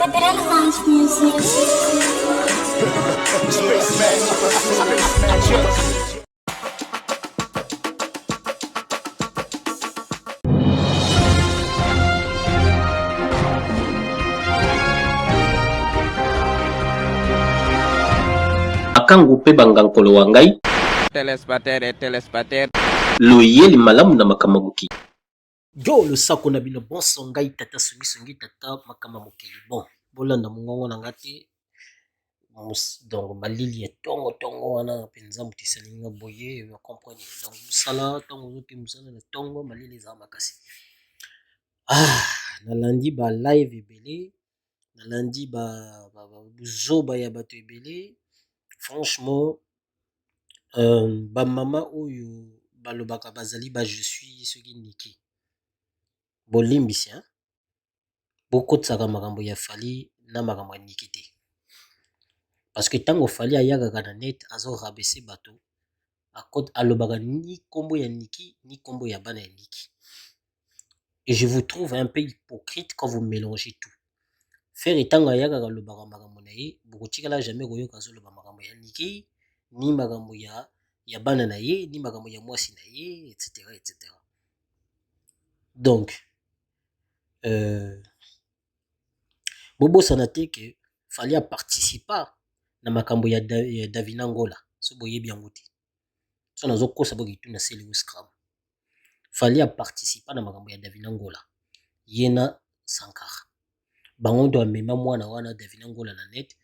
Renaissance music. Makangu pe bangankolo wa ngai telespater loyeli malamu na makamabuki. Yo le sako na bino bonso ngai tata songi tata makama mokili bon bolanda mongongo na ngati donc malili ya tongo wana penza mutisa linga boye ya comprendre donc musala tongo zote musala na tongo malili za makasi na lundi ba live ebele na lundi ba zoba ya bato ebele franchement ba mama oyo balobaka bazali ba je suis soki niki bolimbisi hein bokotisaka makambo ya fali na makambo ya niki te parce que tango fali ayakaka na net azo rabese bato alobaka ni kombo ya niki ni kombo ya bana ya niki et je vous trouve un peu hypocrite quand vous mélangez tout faire tango ayakaka alobaka makambo na ye bokotikala jamais koyoka azoloba makambo ya niki ni makambo ya bana na ye ni makambo ya mwasi na ye etc. Donc bobosana te ke fali aparticipa na makambo ya Davina Ngola so boyebi yango te so nazokosa bokituna seli Scrum fali aparticipa na makambo ya Davina Ngola yena Sankara bango ndo amema mwana wana Davina Ngola na net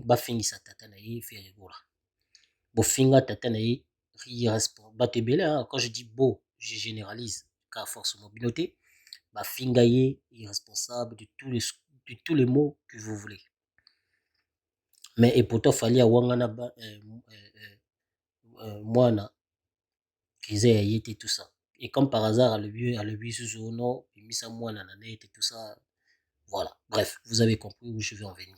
bafingisa tata na ye Fere Ngola bofinga tata na ye bato ebele quand je dis beau je généralise car force mobilité bafinga ye irresponsable de tous les mots que vous voulez. Mais et pourtant fallait awangana mwana kize ya yete tout ça. Et comme par hasard à le but sous non, il mis ça mwana na net et tout ça. Voilà. Bref, vous avez compris où je vais en venir.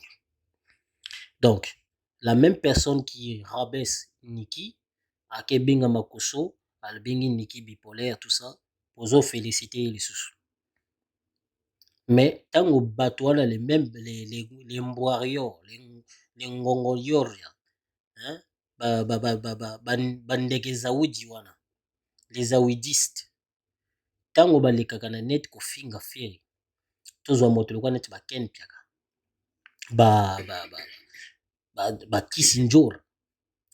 Donc, la même personne qui rabaisse Niki, à Kebenga Makoso, à le bengi Niki bipolaire, tout ça, pour féliciter les sous. Mais tant au bateau, les mêmes, les mboarios, les ngongolioria, hein, bandeke zawudi wana, les zawidistes, tant au balekaka na net ko finga feri, tozwa moto lokwa net ba ken piaka, ba kisinjor,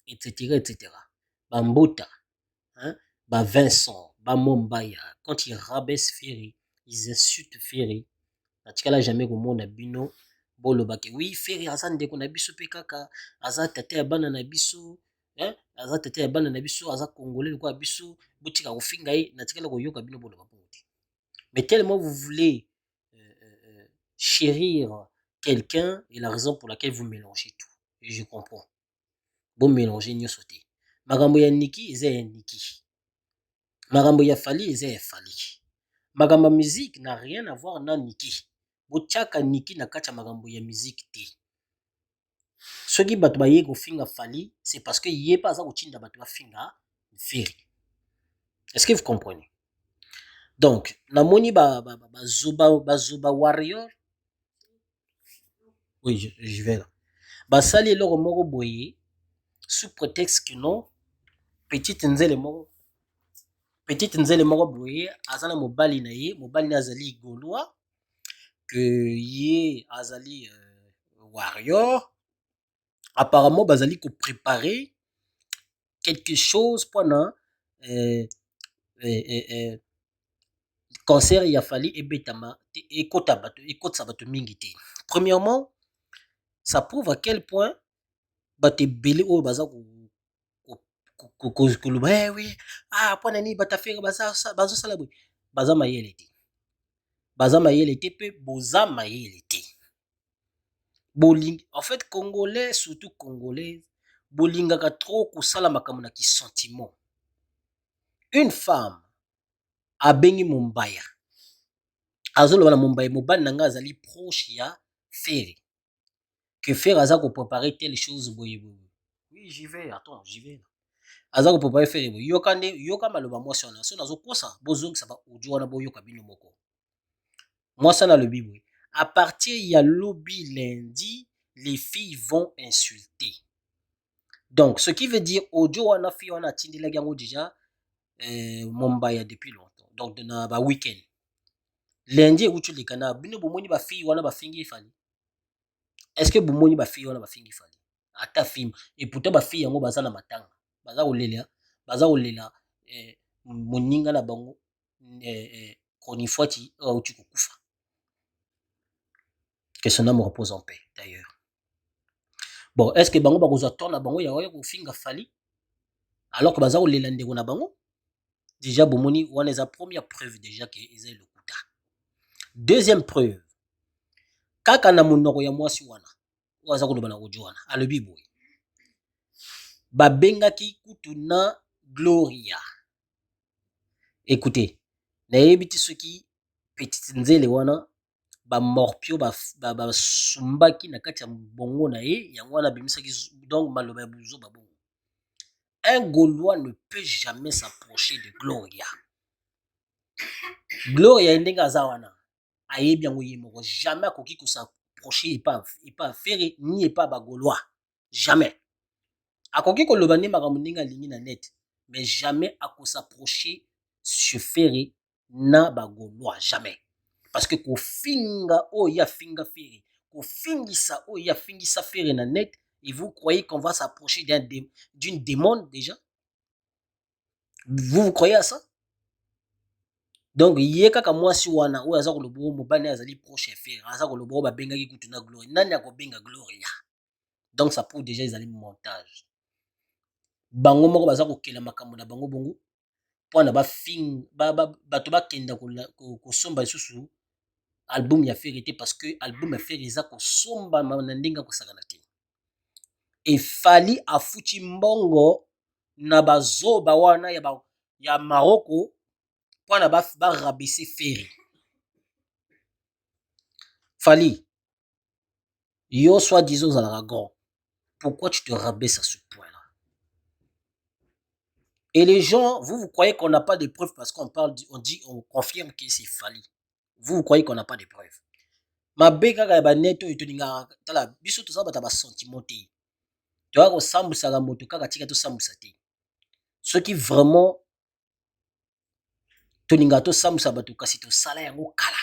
etc. Ba mbota, hein, ba Vincent, ba Mombaya, quand ils rabaissent Ferry, ils insultent Ferry. Natikala jamais komona bino bolobake oui Ferry aza ndeko na biso pe kaka aza tata ya bana na biso hein aza tata ya bana na biso aza congolais lokwa biso botika kofinga ye natikala koyoka bino boloba bongo. Mais tellement vous voulez chérir quelqu'un et la raison pour laquelle vous mélangez tout et je comprends bon mélanger nyoso te makambo ya Niki eza ya Niki makambo ya Fali eza ya Fali makambo musique n'a rien à voir na Niki botiaka Niki na kati ya makambo ya musique te soki bato baye kofinga Fali c'est parce que ye pa aza kotinda bato bafinga Ferry. Est-ce que vous comprenez? Donc namoni bazoba warrior oui je vais là basali eloko moko boye sous prétexte que non petite nzele moko boye azana mobali na ye mobali na azali gaulois que ye azali warrior apparemment bazali ko préparer quelque chose pendant concert ya Fali ebetama ekota bato mingi te. Premièrement, ça prouve à quel point bato ebele oyo baza koloba oui pona nini batafere bazosala boye baza mayele te pe boza mayele te bolingi en fait congolais surtout congolais bolingaka trop kosala makambo na kisentiment. Une femme abengi Mombaya azoloba na Mombaya mobali na nga azali proche ya Ferry que Ferry aza ko préparer telle chose boye oui j'y vais aza ko préparer Ferry boye yoka maloba mwasi wana so nazokosa bozongisa ba audio wana boyoka bino moko mwasi na lobi boye À partir il y a lobby lundi, les filles vont insulter. Donc, ce qui veut dire, audio wana fi wana tindi la gango déjà, Mombaya depuis longtemps. Donc, dans ba week-end. Lundi, où tu les canards, bino bomoni ba fille wana ba fingi fali. Est-ce que bomoni ba fille wana ba fingi fali? Ata film. Et pourtant ba fille yango baza na matanga. Baza olela, moninga na bango, konifwati, ou tu kukufa. Que son âme repose en paix, d'ailleurs. Bon, est-ce que bango bakoza tona bango ya oya ko finga fali? Alors que baza olela ndeko na bango? Déjà, bomoni, on est la première preuve déjà que ils le kuta. Deuxième preuve, kaka na monoko ya mwasi wana, waza koloba na audio wana, alobi boy. Babengaki kutu na Gloria. Écoutez, na yebiti soki petite nzele wana, ba morpio ba sumbaki na kati ya bongo na ye, yango wana bimisaki donc maloba ya buzo ba bongo. Un Gaulois ne peut jamais s'approcher de Gloria. Gloria ndenge aza wana ayebi yango ye moko jamais akoki ko s'approcher et pas faire ni pas ba Gaulois jamais akoki ko loba ne makambo ndenge alingi na net mais jamais ako s'approcher se faire na ba Gaulois jamais parce que ko finga o ya finga faire ko fingisa o ya fingisa faire na net et vous croyez qu'on va s'approcher d'une démon déjà? Vous croyez à ça? Donc ye kaka mwasi wana oyo aza kolobo mobane azali proche faire aza kolobo ba bengaki kutu na Gloria nani akobenga Gloria? Donc ça prouve déjà ils allaient montage bango moko baza kokela makambo na bango bongo pona ba fing bato bakenda ko somba lisusu album ya vérité parce que album ya faire eza ko somba na ndenge ko sakana te et fali afuti mbongo na bazoba wana ya Maroko pona ba rabaisser faire Fali, yo soi-disant à l'arrogant, pourquoi tu te rabaisses à ce point-là? Et les gens, vous croyez qu'on n'a pas de preuves parce qu'on parle, on confirme que c'est Fali. Vous croyez qu'on n'a pas de preuves. Ma beka ka ba neto etoninga tala biso to saba ta ba sentimenté. Tu vois ko sambusa la moto kaka tika to sambusa te. Ce qui vraiment toninga to sambusa bato kasi to sala yango kala.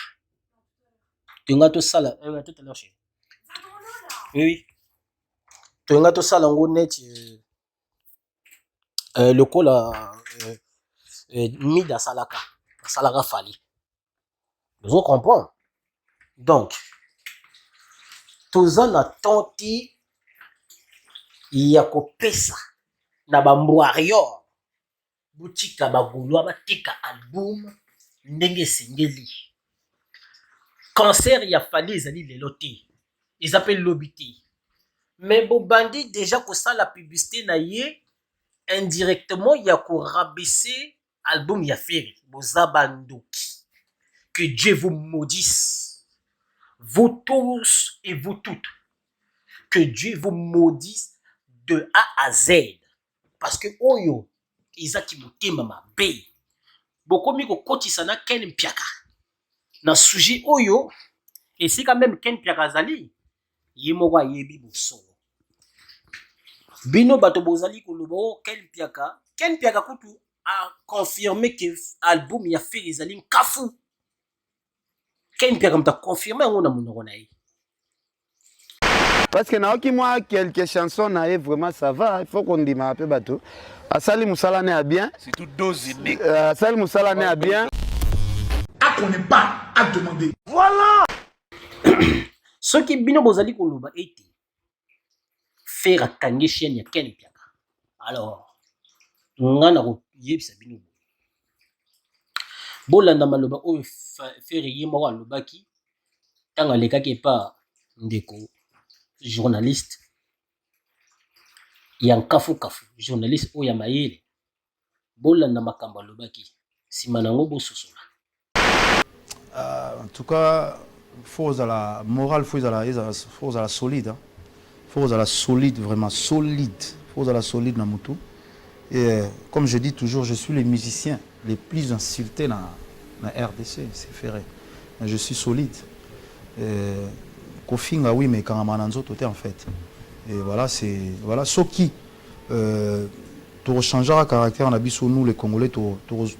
Toninga to sala tout à l'heure chez. Oui. Toninga to sala yango net le col mida salaka Fali. Vous comprenez? Donc, toza na tenti ya kopesa na bambwario butika bagulwa batika album ndenge sengeli. Cancer ya Fali ezali lelo te. Ils appellent l'obité. Mais bobandi déjà ko ça la publicité na ye indirectement il y a pour rabaisser album ya Ferry Bozabandoki. Que Dieu vous maudisse, vous tous et vous toutes. Que Dieu vous maudisse de A à Z. Parce que oyo izaki motema mabe. Bokomi ko kotisa na Ken Mpiaka. Na sujet oyo et c'est quand même Ken Mpiaka zali yemoko yebi bosolo. Bino bato bozali kolobo Ken Mpiaka kutu a confirmé que album ya Ferry ezali nkafu. Ken Mpiaka mta confirmé ngo na monoko na ye. Parce que naoki moi quelques chansons na ye vraiment ça va, il faut qu'on dise un peu bateau. Asali Moussala ne a bien. C'est tout dose unique. Asali Moussala ne a bien. Ah, qu'on n'est pas à demander. Voilà. Ce qui bino bozali koloba ete faire akangi chaîne ya Ken Mpiaka. Alors, ngana ko yebisa bino. Bolanda maloba oyo faire yema wa lobaki tanga lekaki pa ndeko journaliste ya nkafu journaliste oyo ya mayele bolanda makambo lobaki sima nango bososola. En tout cas, faut à la morale, faut à la solide, hein. Faut à la solide, vraiment solide. Faut à la solide dans moto. Et comme je dis toujours, je suis le musicien les plus insultés dans la RDC, c'est ferré. Mais je suis solide. Kofinga oui mais kangamana nzoto te en fait. Et voilà c'est voilà ce qui tu changera caractère na biso nous les Congolais tu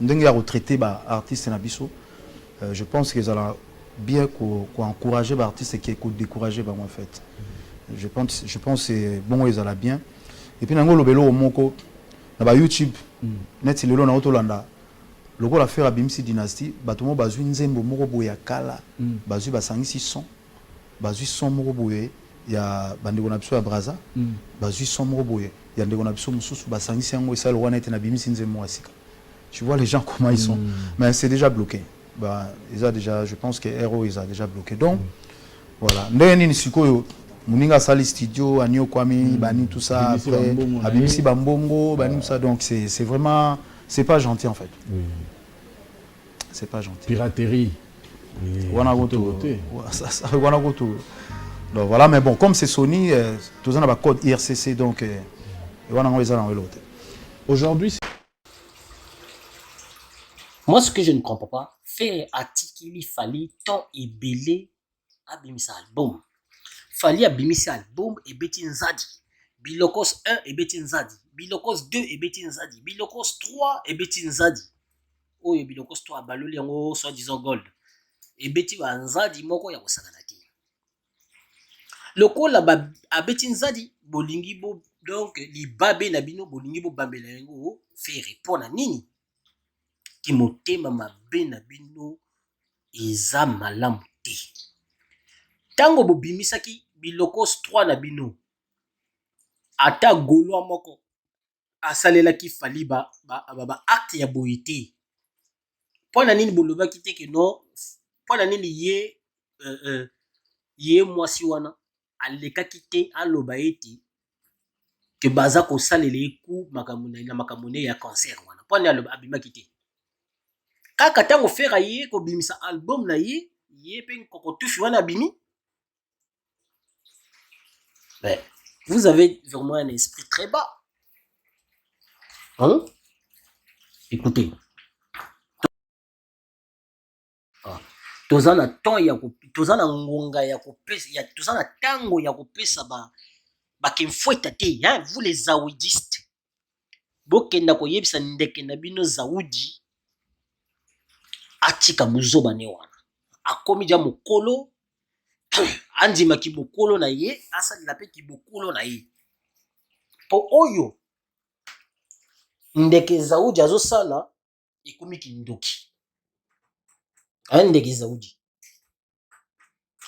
ndenge ya retraiter ba artiste na biso. Je pense que ça va bien encourager les artistes qui est décourager en fait. Je pense c'est bon ils allaient bien. Et puis nango lobelo moko na ba YouTube net lelo na otolanda loko la faire abimisi dynastie batomo bazwi nzembo moko boya kala bazwi basangisi son bazwi son moko boye ya bandeko na biso ya Braza bazwi son moko boye ya ndeko na biso mususu basangisi yango esala wana ete na bimisi nzembo asika. Tu vois les gens comment ils sont mais c'est déjà bloqué. Bah, ils ont déjà, je pense que Hero ils a déjà bloqué. Donc, voilà. Ndeni nisikoyo muninga sali studio anio kwami bani tout ça après abimisi bambongo bani tout ça donc c'est vraiment c'est pas gentil en fait. C'est pas gentil. Piraterie. Wana goto. Ça wana goto. Donc voilà mais bon comme c'est Sony tous en a code IRCC donc wana ngo ezala l'autre. Aujourd'hui Moi, ce que je ne comprends pas, faire Atikili Fali tant et belé abimisa album. Fali abimisa album et Betin Zadi. Bilokos 1 et Betin Zadi. Bilokos 2 et Betin Zadi. Bilokos 3 et Betin Zadi. Oh, et Bilokos 3 baloli yango soi-disant gold. Et Beti wa Zadi moko ya kosakanaki. Loko la a Betin Zadi bolingi bo donc li babe na bino bolingi bo bambela yango faire répondre nini? Ki motema mabe na bino eza malamu te. Tango bobimisaki bilokos 3 na bino ata golwa moko asalelaki Fali ba acte ya boyete. Pona nini bolobaki te ke non pona nini ye mwasi wana alekaki te aloba ete ke baza kosalela eku makamune ya cancer wana. Pona aloba abimaki te. Kaka tango fera ye ko bimisa album na ye pe kokotufi wana bimi. Ben, vous avez vraiment un esprit très bas. Hein? Écoutez. Tozana temps ya ko tozana ngonga ya ko pesa ya tozana tango ya ko pesa ba kimfweta te hein vous les zaoudistes. Bokenda ko yebisa ndeke na bino zaudi. Atika muzoba ne wana akomi ja mokolo andima ki mokolo na ye asali la pe ki mokolo na ye po oyo ndeke zaudi azosala ekomi kindoki ndeke zaudi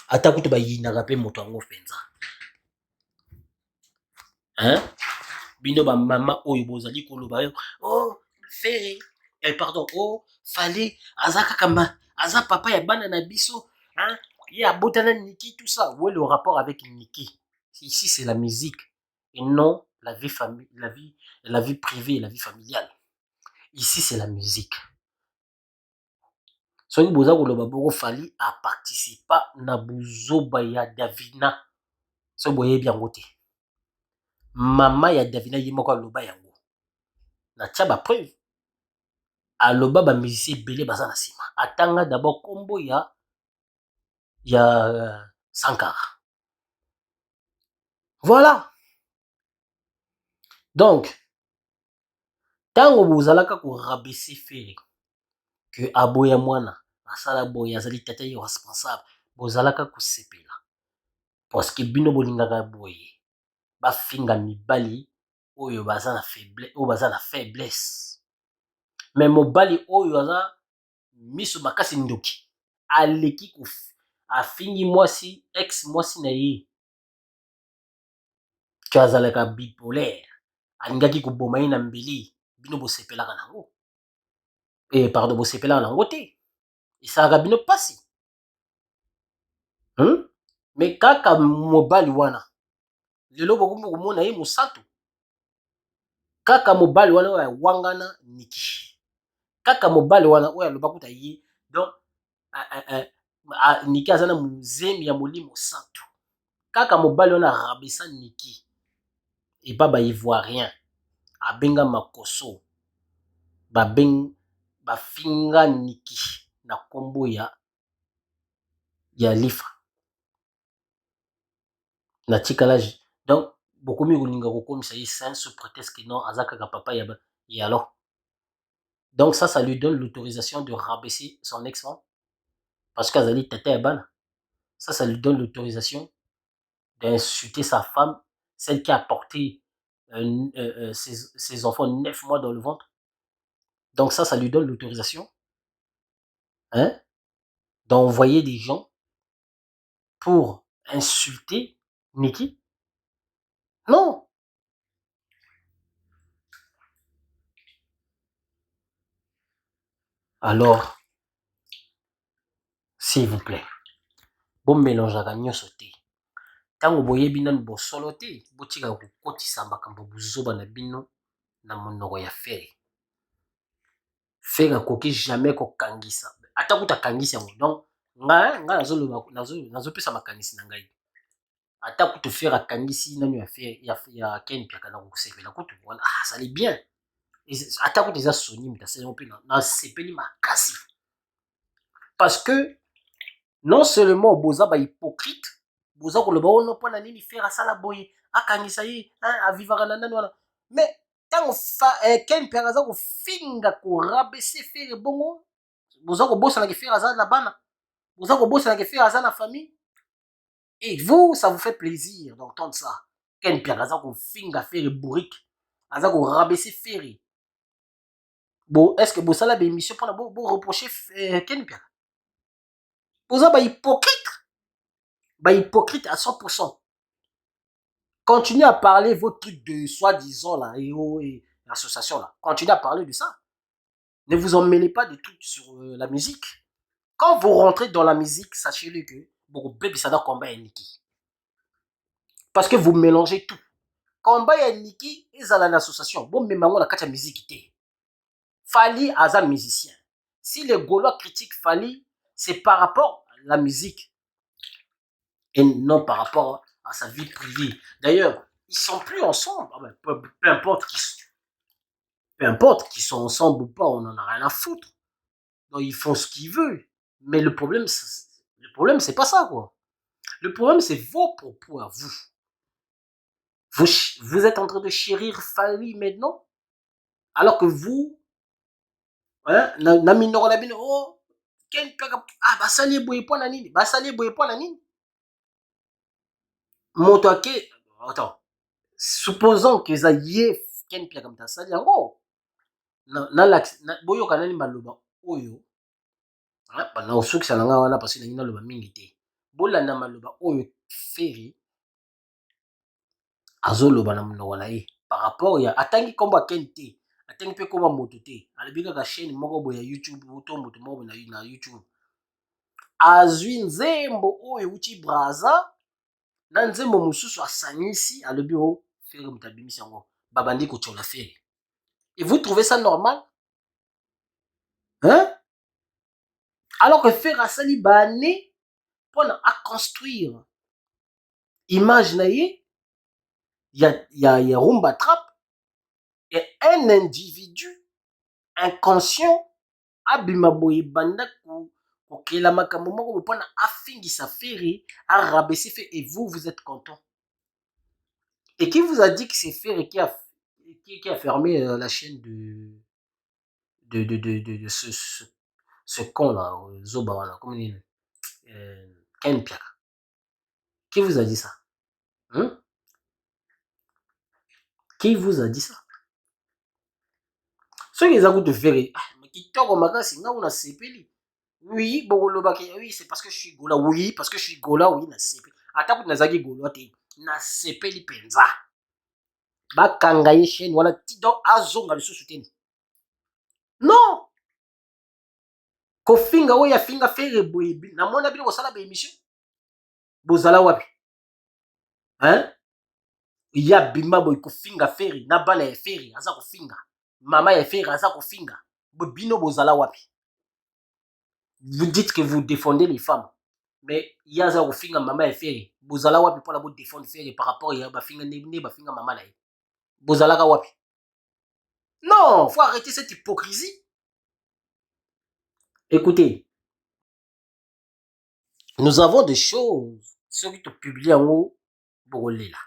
atakutu bayinaka pe moto yango penza hein bino ba mama oyo bozali koloba yo oh fere pardon oh Fali azaka kamba aza papa ya bana na biso hein ya botana Niki tout ça où est le rapport avec Niki? Ici c'est la musique et non la vie la vie privée et la vie familiale. Ici c'est la musique. Soni boza koloba boko Fali a participé na buzoba ya Davina. So boye bien ngote. Mama ya Davina yemoko aloba yango. Na tia ba preuve. Aloba ba musicien belé baza na sima. Atanga d'abord kombo ya Sankara. Voilà. Donc, tango bozalaka ko rabaisser Fere que aboya mwana asala boya azali tata yo responsable bozalaka ko sepela parce que bino bolingaka boye ba finga mibali oyo baza na faiblesse mais mobali oyo aza miso makasi ndoki aleki ko afingi mwasi ex mwasi na ye kazalaka bipolaire alingaki ko boma ye na mbeli bino bosepelaka nango pardon bosepelaka nango te esalaka bino pasi mais kaka mobali wana lelo bokomi komona ye mosato kaka mobali wana oyo awangana Niki kaka mobali wana oyo aloba kuta ye donc Niki aza na muzemi ya molimo santo kaka mobali wana arabisa Niki epa ba ivoirien abenga makoso bafinga Niki na kombo ya Lifa na tikalage. Donc beaucoup mieux kolinga kokomisa ye sain sous prétexte que non azakaka papa et alors. Donc ça lui donne l'autorisation de rabaisser son ex-femme parce qu'Azali tata et bana. Ça lui donne l'autorisation d'insulter sa femme, celle qui a porté ses enfants 9 mois dans le ventre. Donc ça lui donne l'autorisation hein, d'envoyer des gens pour insulter Nikki. Non. Alors, s'il vous plaît, bon mélange à nyonso te. Tango boyebi nanu bosolo te, botika kokotisa makambo buzoba na bino na monoko ya fere. Fere akoki jamais kokangisa. Ata kuta kangisa yango. Donc, nga nazopesa makanisi na ngai. Ata kutu fere akangisi nanu ya fere ya Ken Piaka na kosepela kutu voilà, ça allait bien. Ata kutu eza soni mutaseli mpe na sepeli makasi. Parce que non seulement boza ba hypocrite, boza koloba ono pona nini fere asala boye, akangisa ye, avivaka na nani wana. Mais tango Ken Piaka aza kofinga korabese fere bongo, boza kobosana ke fere aza na bana, boza kobosana ke fere aza na famille. Et vous, ça vous fait plaisir d'entendre ça. Ken Piaka aza kofinga fere bourrique, aza korabese fere. Bon, est-ce que bosala ba émission pona bo reprocher Ken Piaka? Boza ba hypocrite à 100%. Continuez à parler vos trucs de soi-disant là, et l'association là. Continuez à parler de ça. Ne vous emmêlez pas de trucs sur la musique. Quand vous rentrez dans la musique, sachez-le que beaucoup bébé ça doit combat et Niki. Parce que vous mélangez tout. Combat et Niki, ils ont l'association. Bon, mais maman, la carte musique était. Fali as un musicien. Si les Gaulois critiquent Fali, c'est par rapport à la musique et non par rapport à sa vie privée. D'ailleurs, ils sont plus ensemble. Peu importe qu'ils sont ensemble ou pas, on n'en a rien à foutre. Donc ils font ce qu'ils veulent. Mais le problème, c'est pas ça, quoi. Le problème, c'est vos propos à vous. Vous êtes en train de chérir Fali maintenant, alors que vous, hein, oh, basali boye po na nini? Basali boye po na nini? Moto ake, attends, supposons que ça y est, Ken Piaka comme ça, yango. Boyoka nani maloba oyo. Na osukisa na nga wana parce que na loba mingi te. Bolanda maloba oyo feri azoloba na monoko na ye par rapport ya atangi kombo Ken te, atangi mpe kombo moto te. Alobi kaka chaîne moko boya YouTube to moto moko na YouTube. Azwi nzembo oyo uti braza na nzembo mosusu asangisi alobi o feri mutabimisi yango babandi kochola feri. Et vous trouvez ça normal? Hein? Alors que faire asali bané pour à construire image na ye, il y a Rumba Trap et un individu inconscient abima boye banda ko kela makambo moko pour afingisa feri a rabaisser fait et vous êtes content. Et qui vous a dit que c'est Ferry qui a fermé la chaîne de ce con là, Zoba, comment il est, Ken Piaka. Qui vous a dit ça? Hein? Qui vous a dit ça? Ceux qui ont de faire, qui t'ont makasi, nga una sepeli. Oui, oui, c'est parce que je suis Gola. Oui, parce que je suis Gola, oui, na sepeli. Ata kuti nazaki Gola te, na sepeli penza. Ba kangaye chaîne, wala tido azonga lisusu teni. Non! Kofinga oya finga fere boye na mona bino kosala ba émission. Bozala wapi? Hein? Ya bimba boy kofinga feri na bana ya feri aza kofinga. Mama ya feri aza kofinga. Bino bozala wapi? Vous dites que vous défendez les femmes. Mais yaza kofinga mama ya feri. Bozala wapi pour la bo défendre feri par rapport ya ba finga ne ba finga mama na ye. Bozala ka wapi? Non, faut arrêter cette hypocrisie. Écoutez, nous avons des choses. Ceux qui te publient en haut, bokolela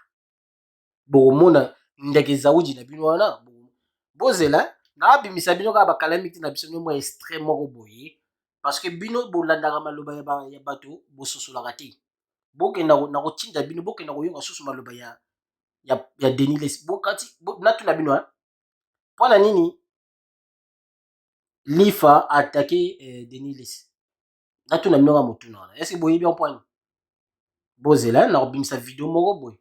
bokomona ndeke zawuji na bino wana bozela na bimisa bino kaka bakalamiti na biso mwa extrême moko boye parce que bino bolandaka maloba ya bato bososolaka te bokenda na kotinda bino bokenda koyoka susu maloba ya Denis bokati natuna bino mpona nini Lifa attaqué Denis natuna bino ka motuna wana est-ce que boyebi en point bozela na kobimisa video moko boye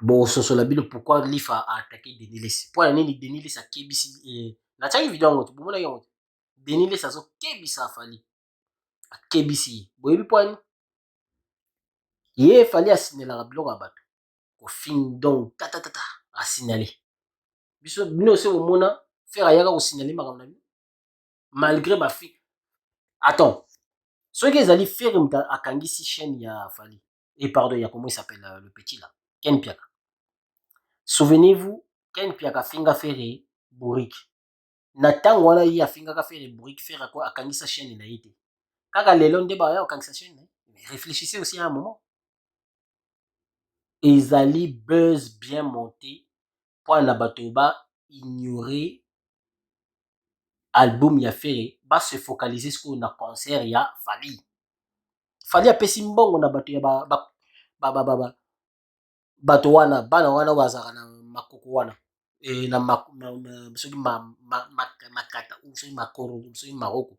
bososola bino pourquoi Lifa a attaqué Denis mpona nini Denis akebisi natiaki video yango te bomonaki yango te Denis azokebisa afali akebisi boyebi mpona ye fali asinelaka biloko ya bato kofing donc tatatata asinale biso bino ose omona faire ayaka kosinale makambo na bino malgré bafi attends soki ezali faire muta akangisi chaîne ya fali et pardon ya comment il s'appelle le petit là Ken Piaka souvenez-vous Ken Piaka finga faire Borik na ntango wana ye afingaka faire Borik faire quoi akangisa chaîne na ye te kaka lelo nde baya akangisa chaîne na ye mais réfléchissez aussi à un moment ezali buzz bien monté pour na bato ba ignorer album ya Ferré ba se focaliser sur na concert ya Fali apesi mbongo na bato ya bato wana bana wana wazaka na makoko wana na soki makata soki makoro soki maroko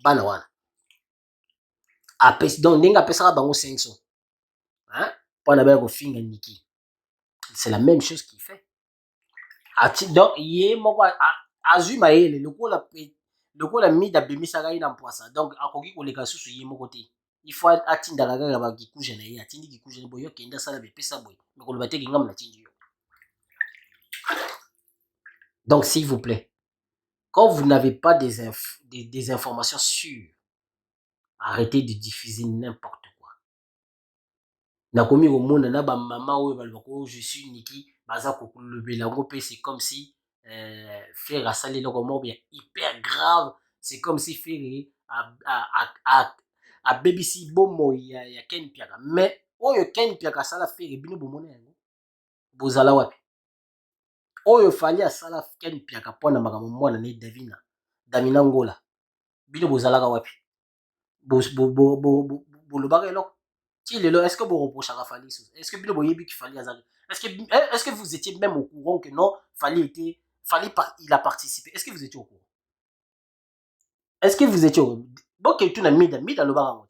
bana wana apesi donc ndenge apesaka bango 500 mpona baya kofinga Niki c'est la même chose qu'il fait donc ye moko azwi mayele lokola mida bemisaka ye na mpwasa donc akoki koleka susu ye moko te il faut atindaka kaka bakikuja na ye atindi kikuja na boye okende asala bepesa boye me koloba te kingamu natindi yo donc s'il vous plaît quand vous n'avez pas des informations sûres arrêtez de diffuser n'importe quoi nakomi komona na bamama oyo balobaka oyo je suis Niki baza kolobela yango mpe c'est comme si faire asali eloko moko ya hyper grave c'est comme si faire abebisi bomoi ya Ken Piaka mais oyo Ken Piaka asala faire bino bomona yango bozala wapi oyo fali asala Ken Piaka mpona makambo mwana ne Damina Ngola bino bozalaka wapi bolobaka eloko ti lelo est-ce que vous reprochez à Fali est-ce que bino boyebi ki Fali azali est-ce que vous étiez même au courant que non il a participé est-ce que vous étiez au courant est-ce que vous étiez au courant donc tout na mida lobaka ngo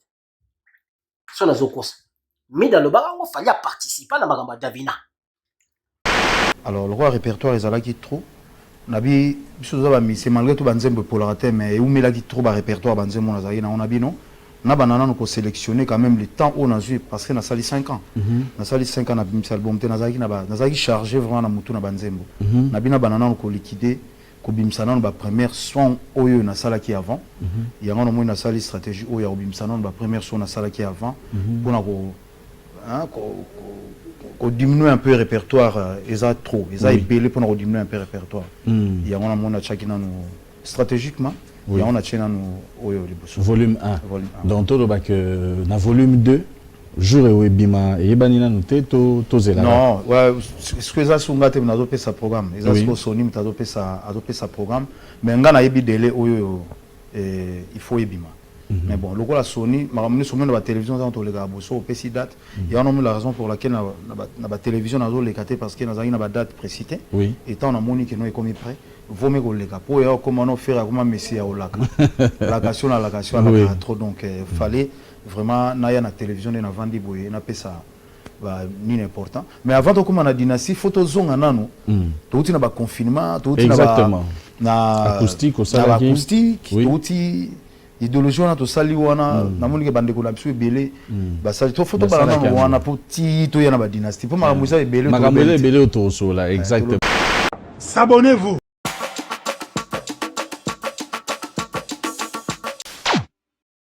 so na zokosa mida lobaka ngo Fali a participé na makambo Davina alors le roi répertoire ezalaki trop nabi biso za ba mise malgré tout banzembe pour la rater mais umelaki trop ba répertoire banzembe on azali na on abino na banana nous sélectionner quand même le temps où on a joué parce que na sali 5 ans na sali 5 ans na bimisa album te nazaki chargé vraiment na mutu na banzembo na bina banana nous liquider ko bimisa na ba première son oyo na sala qui avant yango no mo na sali stratégie oyo ya bimisa na ba première son na sala qui avant pour na ko diminuer un peu le répertoire eza trop eza ebelé pour na diminuer un peu le répertoire yango na mo na chakina no stratégiquement oui. On a volume 1. Donc, tout le na volume 2, jour et webima et banina noté to zela. Non, ouais, ce que ça sont gâtés na adopté sa programme. Ils ont sponsorisé mais adopté sa programme. Mais ngana yebi délai oyo il faut yebima. Mais bon, le la Sony, ma ramené sur la télévision dans les gars bosso au PC date. Il y a la raison pour laquelle la télévision n'a pas les caté parce que n'a pas date précitée. Oui. Et tant on a moni que nous est comme prêt. Vaut mieux les gars pour comment on faire comment messie au lac. La location trop donc fallait vraiment n'aya na télévision na vandi boye na pesa ni important. Mais avant de comment on a dynastie photo zonga nano. Tout na ba confinement, tout na acoustique au salon. Acoustique, tout idéologie wana to sali wana na moni ke bande ko la biso ebele ba sali to photo ba na wana pour ti to yana ba dynastie pour ma musa ebele to belé autour so là exactement. S'abonnez-vous.